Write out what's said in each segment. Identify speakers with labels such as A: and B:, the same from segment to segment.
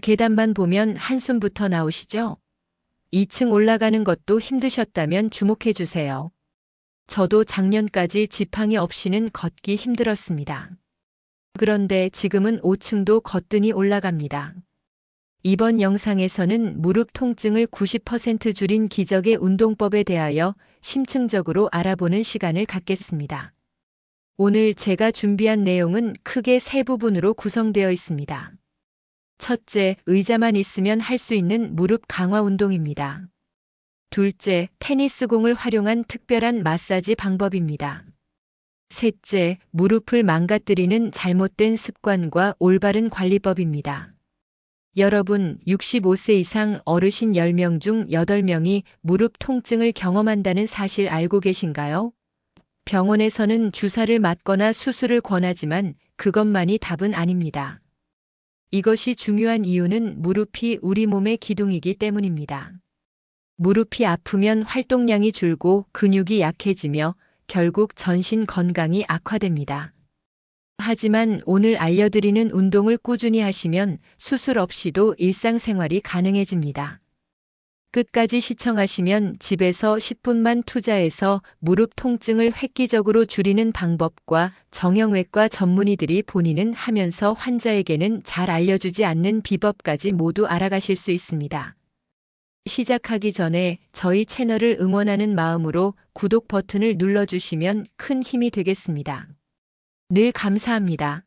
A: 계단만 보면 한숨부터 나오시죠? 2층 올라가는 것도 힘드셨다면 주목해 주세요. 저도 작년까지 지팡이 없이는 걷기 힘들었습니다. 그런데 지금은 5층도 거뜬히 올라갑니다. 이번 영상에서는 무릎 통증을 90% 줄인 기적의 운동법에 대하여 심층적으로 알아보는 시간을 갖겠습니다. 오늘 제가 준비한 내용은 크게 세 부분으로 구성되어 있습니다. 첫째, 의자만 있으면 할 수 있는 무릎 강화 운동입니다. 둘째, 테니스공을 활용한 특별한 마사지 방법입니다. 셋째, 무릎을 망가뜨리는 잘못된 습관과 올바른 관리법입니다. 여러분, 65세 이상 어르신 10명 중 8명이 무릎 통증을 경험한다는 사실 알고 계신가요? 병원에서는 주사를 맞거나 수술을 권하지만 그것만이 답은 아닙니다. 이것이 중요한 이유는 무릎이 우리 몸의 기둥이기 때문입니다. 무릎이 아프면 활동량이 줄고 근육이 약해지며 결국 전신 건강이 악화됩니다. 하지만 오늘 알려드리는 운동을 꾸준히 하시면 수술 없이도 일상생활이 가능해집니다. 끝까지 시청하시면 집에서 10분만 투자해서 무릎 통증을 획기적으로 줄이는 방법과 정형외과 전문의들이 본인은 하면서 환자에게는 잘 알려주지 않는 비법까지 모두 알아가실 수 있습니다. 시작하기 전에 저희 채널을 응원하는 마음으로 구독 버튼을 눌러주시면 큰 힘이 되겠습니다. 늘 감사합니다.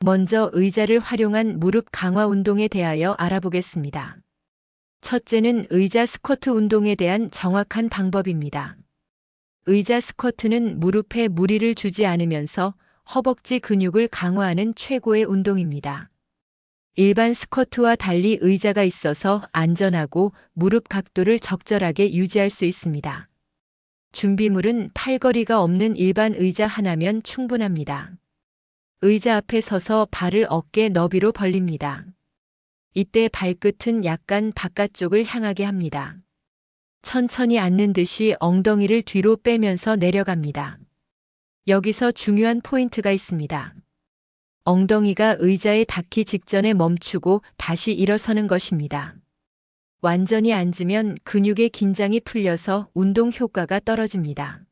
A: 먼저 의자를 활용한 무릎 강화 운동에 대하여 알아보겠습니다. 첫째는 의자 스쿼트 운동에 대한 정확한 방법입니다. 의자 스쿼트는 무릎에 무리를 주지 않으면서 허벅지 근육을 강화하는 최고의 운동입니다. 일반 스쿼트와 달리 의자가 있어서 안전하고 무릎 각도를 적절하게 유지할 수 있습니다. 준비물은 팔걸이가 없는 일반 의자 하나면 충분합니다. 의자 앞에 서서 발을 어깨 너비로 벌립니다. 이때 발끝은 약간 바깥쪽을 향하게 합니다. 천천히 앉는 듯이 엉덩이를 뒤로 빼면서 내려갑니다. 여기서 중요한 포인트가 있습니다. 엉덩이가 의자에 닿기 직전에 멈추고 다시 일어서는 것입니다. 완전히 앉으면 근육의 긴장이 풀려서 운동 효과가 떨어집니다.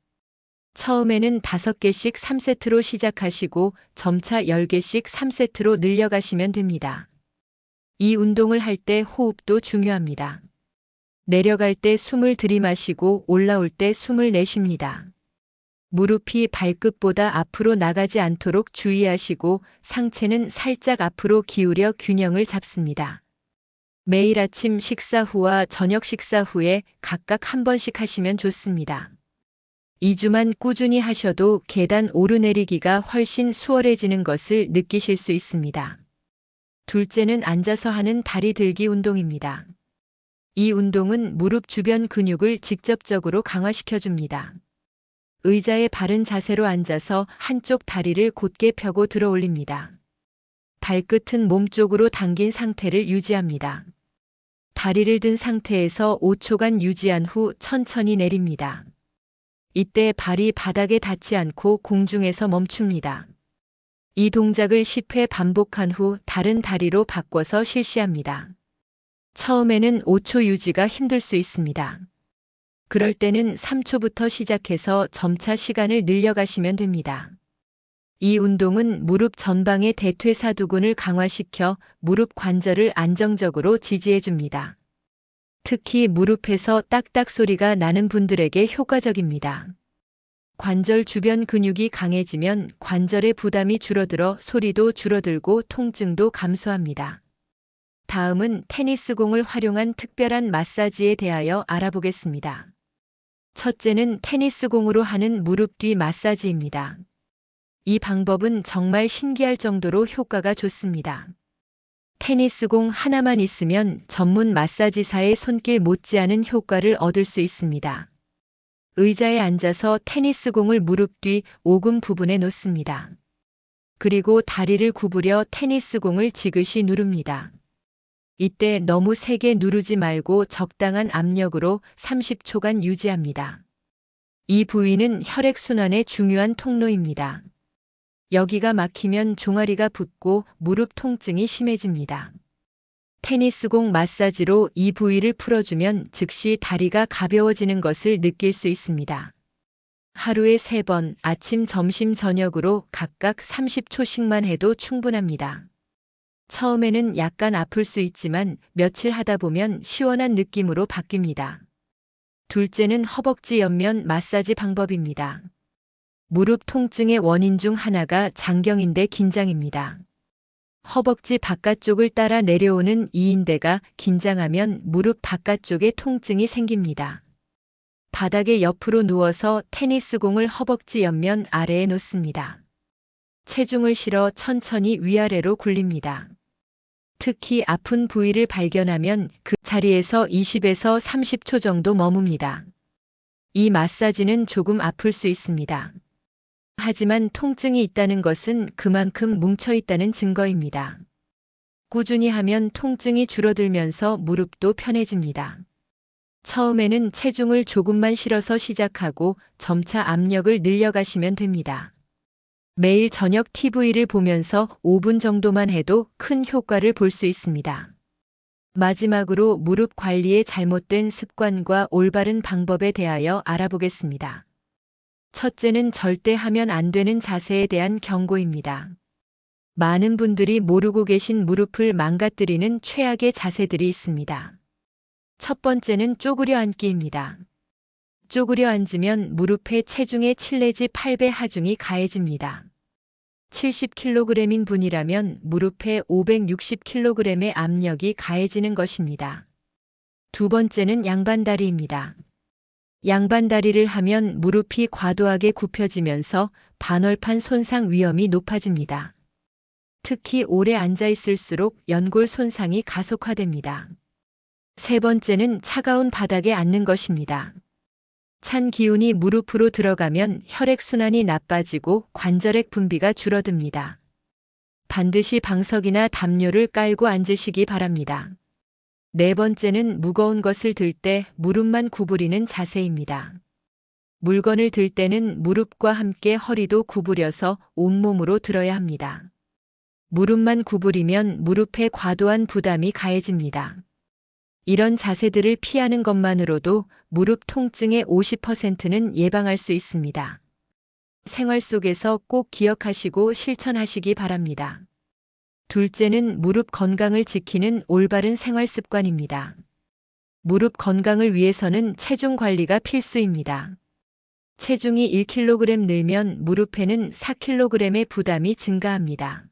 A: 처음에는 5개씩 3세트로 시작하시고 점차 10개씩 3세트로 늘려가시면 됩니다. 이 운동을 할 때 호흡도 중요합니다. 내려갈 때 숨을 들이마시고 올라올 때 숨을 내쉽니다. 무릎이 발끝보다 앞으로 나가지 않도록 주의하시고 상체는 살짝 앞으로 기울여 균형을 잡습니다. 매일 아침 식사 후와 저녁 식사 후에 각각 한 번씩 하시면 좋습니다. 2주만 꾸준히 하셔도 계단 오르내리기가 훨씬 수월해지는 것을 느끼실 수 있습니다. 둘째는 앉아서 하는 다리 들기 운동입니다. 이 운동은 무릎 주변 근육을 직접적으로 강화시켜줍니다. 의자에 바른 자세로 앉아서 한쪽 다리를 곧게 펴고 들어 올립니다. 발끝은 몸쪽으로 당긴 상태를 유지합니다. 다리를 든 상태에서 5초간 유지한 후 천천히 내립니다. 이때 발이 바닥에 닿지 않고 공중에서 멈춥니다. 이 동작을 10회 반복한 후 다른 다리로 바꿔서 실시합니다. 처음에는 5초 유지가 힘들 수 있습니다. 그럴 때는 3초부터 시작해서 점차 시간을 늘려가시면 됩니다. 이 운동은 무릎 전방의 대퇴사두근을 강화시켜 무릎 관절을 안정적으로 지지해줍니다. 특히 무릎에서 딱딱 소리가 나는 분들에게 효과적입니다. 관절 주변 근육이 강해지면 관절의 부담이 줄어들어 소리도 줄어들고 통증도 감소합니다. 다음은 테니스공을 활용한 특별한 마사지에 대하여 알아보겠습니다. 첫째는 테니스공으로 하는 무릎 뒤 마사지입니다. 이 방법은 정말 신기할 정도로 효과가 좋습니다. 테니스공 하나만 있으면 전문 마사지사의 손길 못지않은 효과를 얻을 수 있습니다. 의자에 앉아서 테니스공을 무릎 뒤 오금 부분에 놓습니다. 그리고 다리를 구부려 테니스공을 지그시 누릅니다. 이때 너무 세게 누르지 말고 적당한 압력으로 30초간 유지합니다. 이 부위는 혈액순환의 중요한 통로입니다. 여기가 막히면 종아리가 붓고 무릎 통증이 심해집니다. 테니스공 마사지로 이 부위를 풀어주면 즉시 다리가 가벼워지는 것을 느낄 수 있습니다. 하루에 3번 아침, 점심, 저녁으로 각각 30초씩만 해도 충분합니다. 처음에는 약간 아플 수 있지만 며칠 하다 보면 시원한 느낌으로 바뀝니다. 둘째는 허벅지 옆면 마사지 방법입니다. 무릎 통증의 원인 중 하나가 장경인대 긴장입니다. 허벅지 바깥쪽을 따라 내려오는 이 인대가 긴장하면 무릎 바깥쪽에 통증이 생깁니다. 바닥에 옆으로 누워서 테니스공을 허벅지 옆면 아래에 놓습니다. 체중을 실어 천천히 위아래로 굴립니다. 특히 아픈 부위를 발견하면 그 자리에서 20에서 30초 정도 머뭅니다. 이 마사지는 조금 아플 수 있습니다. 하지만 통증이 있다는 것은 그만큼 뭉쳐 있다는 증거입니다. 꾸준히 하면 통증이 줄어들면서 무릎도 편해집니다. 처음에는 체중을 조금만 실어서 시작하고 점차 압력을 늘려가시면 됩니다. 매일 저녁 TV를 보면서 5분 정도만 해도 큰 효과를 볼 수 있습니다. 마지막으로 무릎 관리의 잘못된 습관과 올바른 방법에 대하여 알아보겠습니다. 첫째는 절대 하면 안 되는 자세에 대한 경고입니다. 많은 분들이 모르고 계신 무릎을 망가뜨리는 최악의 자세들이 있습니다. 첫 번째는 쪼그려 앉기입니다. 쪼그려 앉으면 무릎의 체중의 7 내지 8배 하중이 가해집니다. 70kg인 분이라면 무릎에 560kg의 압력이 가해지는 것입니다. 두 번째는 양반다리입니다. 양반다리를 하면 무릎이 과도하게 굽혀지면서 반월판 손상 위험이 높아집니다. 특히 오래 앉아 있을수록 연골 손상이 가속화됩니다. 세 번째는 차가운 바닥에 앉는 것입니다. 찬 기운이 무릎으로 들어가면 혈액순환이 나빠지고 관절액 분비가 줄어듭니다. 반드시 방석이나 담요를 깔고 앉으시기 바랍니다. 네 번째는 무거운 것을 들 때 무릎만 구부리는 자세입니다. 물건을 들 때는 무릎과 함께 허리도 구부려서 온몸으로 들어야 합니다. 무릎만 구부리면 무릎에 과도한 부담이 가해집니다. 이런 자세들을 피하는 것만으로도 무릎 통증의 50%는 예방할 수 있습니다. 생활 속에서 꼭 기억하시고 실천하시기 바랍니다. 둘째는 무릎 건강을 지키는 올바른 생활 습관입니다. 무릎 건강을 위해서는 체중 관리가 필수입니다. 체중이 1kg 늘면 무릎에는 4kg의 부담이 증가합니다.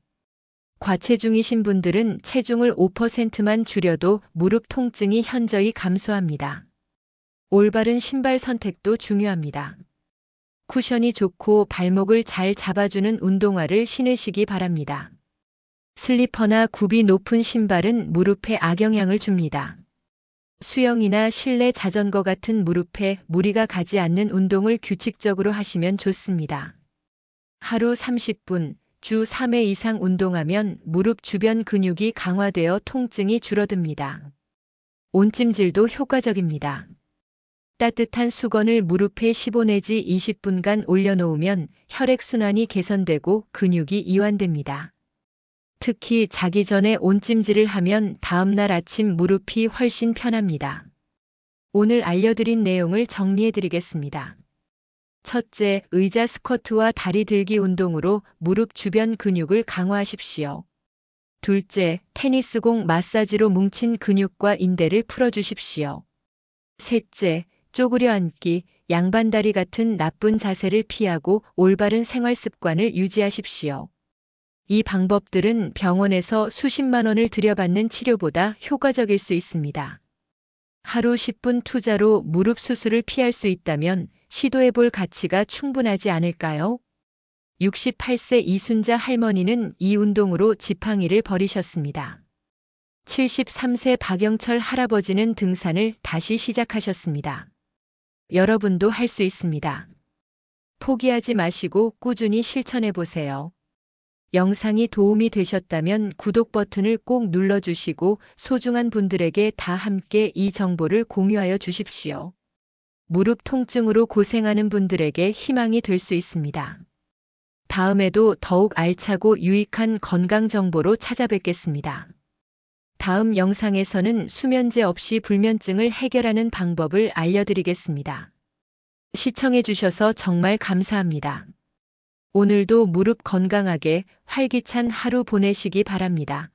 A: 과체중이신 분들은 체중을 5%만 줄여도 무릎 통증이 현저히 감소합니다. 올바른 신발 선택도 중요합니다. 쿠션이 좋고 발목을 잘 잡아주는 운동화를 신으시기 바랍니다. 슬리퍼나 굽이 높은 신발은 무릎에 악영향을 줍니다. 수영이나 실내 자전거 같은 무릎에 무리가 가지 않는 운동을 규칙적으로 하시면 좋습니다. 하루 30분, 주 3회 이상 운동하면 무릎 주변 근육이 강화되어 통증이 줄어듭니다. 온찜질도 효과적입니다. 따뜻한 수건을 무릎에 15 내지 20분간 올려놓으면 혈액순환이 개선되고 근육이 이완됩니다. 특히 자기 전에 온찜질을 하면 다음날 아침 무릎이 훨씬 편합니다. 오늘 알려드린 내용을 정리해드리겠습니다. 첫째, 의자 스쿼트와 다리 들기 운동으로 무릎 주변 근육을 강화하십시오. 둘째, 테니스공 마사지로 뭉친 근육과 인대를 풀어주십시오. 셋째, 쪼그려 앉기, 양반다리 같은 나쁜 자세를 피하고 올바른 생활 습관을 유지하십시오. 이 방법들은 병원에서 수십만 원을 들여받는 치료보다 효과적일 수 있습니다. 하루 10분 투자로 무릎 수술을 피할 수 있다면 시도해볼 가치가 충분하지 않을까요? 68세 이순자 할머니는 이 운동으로 지팡이를 버리셨습니다. 73세 박영철 할아버지는 등산을 다시 시작하셨습니다. 여러분도 할 수 있습니다. 포기하지 마시고 꾸준히 실천해보세요. 영상이 도움이 되셨다면 구독 버튼을 꼭 눌러주시고 소중한 분들에게 다 함께 이 정보를 공유하여 주십시오. 무릎 통증으로 고생하는 분들에게 희망이 될 수 있습니다. 다음에도 더욱 알차고 유익한 건강 정보로 찾아뵙겠습니다. 다음 영상에서는 수면제 없이 불면증을 해결하는 방법을 알려드리겠습니다. 시청해주셔서 정말 감사합니다. 오늘도 무릎 건강하게 활기찬 하루 보내시기 바랍니다.